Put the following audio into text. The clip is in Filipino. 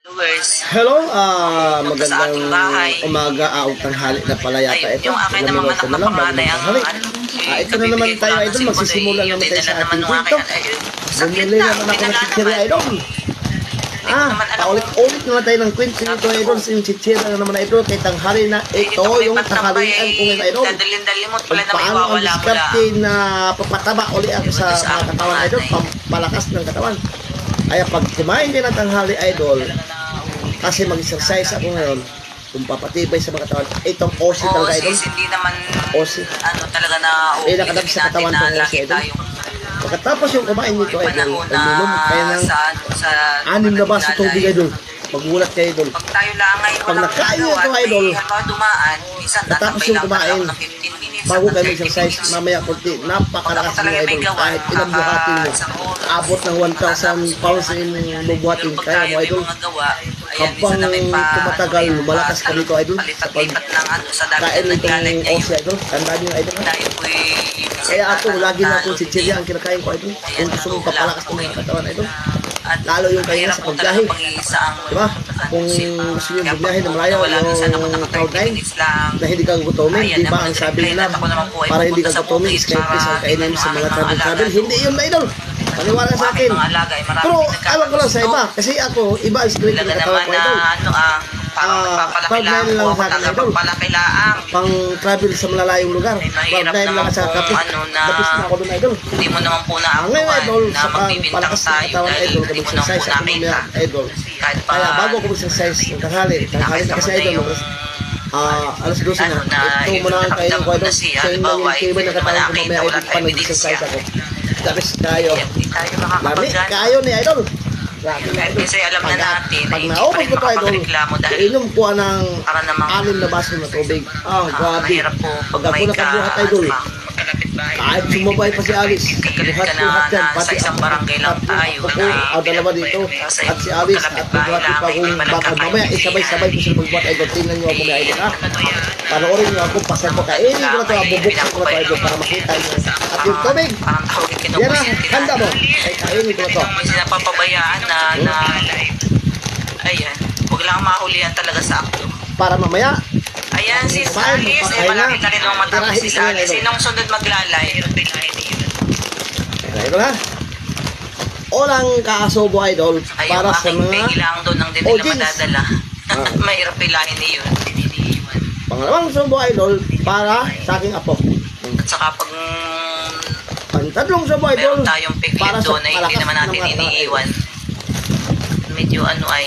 Viewers, Hello, punta sa ating bahay. magandang umaga, tanghali na pala yata Ayun, ito. yung akin Ilang namang minuto anak na bago panganay ang magtanghali. Ito na naman tayo, idol. Magsisimula naman tayo sa ating kwento. Bumili naman ako ng chichiri, idol. Paulit-ulit naman tayo ng kwento nito, idol. Yung chichiri na naman, idol. Kay tanghali na ito, yung tanghalian ko ngayon, idol. Dadalin-dalimot pala na may Paano ang wawala mula. diskarte na papataba uli ako sa mga katawan, idol. Pampalakas ng katawan. Kaya pag kumain din ng tanghali, idol, kasi mag-exercise ako ngayon, kung papatibay sa mga katawan, itong OC talaga, idol. Hindi naman, OC. ano talaga na Nakadab sa katawan na ng OC, lagi idol. tayong Pagkatapos yung kumain nito, idol, panahon uminom kaya na ng sa 6 na baso tubig, idol. Magulat kayo, idol. Pag tayo lang ay Pag nakain ito, idol, halimbawa dumaan, minsan katapos tatambay yung lang kumain, tayo ng 15 minutes. bago hanggang kayo 30 mag-exercise, minutes. mamaya kunti, napakalakas Pag mo, talaga may idol. gawa, Kahit ilang buhatin mo, abot ng 1,000 pounds yung bubuhatin, Pag kaya tayo mo, may idol. mga gawa, ayan, Habang minsan na may tumatagal, lumalakas ka dito, idol. Sa palipat-lipat ng ano, sa dami kain na itong naglalagay niya OC, idol. Tandaan nyo, idol. Tayo po'y Kaya ako, lagi na akong chichirya ang kinakain ko, idol. Kung gusto mong papalakas ng mga katawan, idol. Lalo yung kanya sa pagbiyahe. Diba? Kung gusto nyo magbiyahe na malayo, yung Cloud9, na hindi ka gugutomin, di ba ang sabi nila, para hindi ka gugutomin, Skype ang kainin sa mga travel. Hindi yun na, idol. Paniwala sa akin. Pero alam ko lang sa iba, kasi ako, iba ang spirit ng katawan ko, idol. Cloud9 lang sa akin, idol. Pang travel sa malalayong lugar. Cloud9 lang sa kapis. Kapis na ako doon, idol. Hindi mo naman po Ngayon, idol, na sa magbibintang palakas ng tayo katawan, dahil idol, hindi mo naman po mag-exercise ako mamaya, nakita. idol. Kahit pa Kaya bago ako mag-exercise ng tanghali na kasi, idol, alas 12 na. Ito muna ang kainin ko, idol. Sa inyo yung tibay ng katawan ko mamaya, idol, pa nag-exercise ako. Tapos kayo. Hindi tayo Lami, makakapagana. kayo ni idol. Lami, Kahit idol. kasi alam na natin Pag ay hindi naubos pa rin ko to, idol, makapagreklamo dahil inom ko ng para namang 6 na baso na tubig. Grabe. mahirap po Pag pag ako may nakabuhat, idol, kalapit bahay. kahit sumabay pa si Alice, Kagalit ka na, buhat yan, sa isang barangay lang tayo ako, na dalawa dito, at si Alice, at buhat pa kung bakit mamaya, isabay-sabay ko sila magbuhat, idol. Tingnan nyo ako mga idol, ha? Panoorin nyo ako, pasay ko kainin ko na ito, bubuksan ko na ito, idol, para makita nyo. At yung tubig, Parang tawagin yan kinubos na, yung handa mo. Ay, kainin ko na ito. May sinapapabayaan na ayan, huwag lang mahulihan talaga sa akto. Para mamaya, Ayan, si Fine, Alice, magpakain malapit na. na rin naman matapos Tirahin si sila, Alice. idol. Sinong sunod maglalay? idol, ha? Orang kaasobo, idol, Ay, para yung sa aking mga pegi lang doon ang din Oh, nila jeans. madadala. Mahirap pilahin niyo yun. pangalawang subo, idol, para sa aking apo. At saka pag Pantatlong subo, idol, meron tayong piglit para sa doon ay hindi palakas naman natin ng mga iniiwan. Medyo ano ay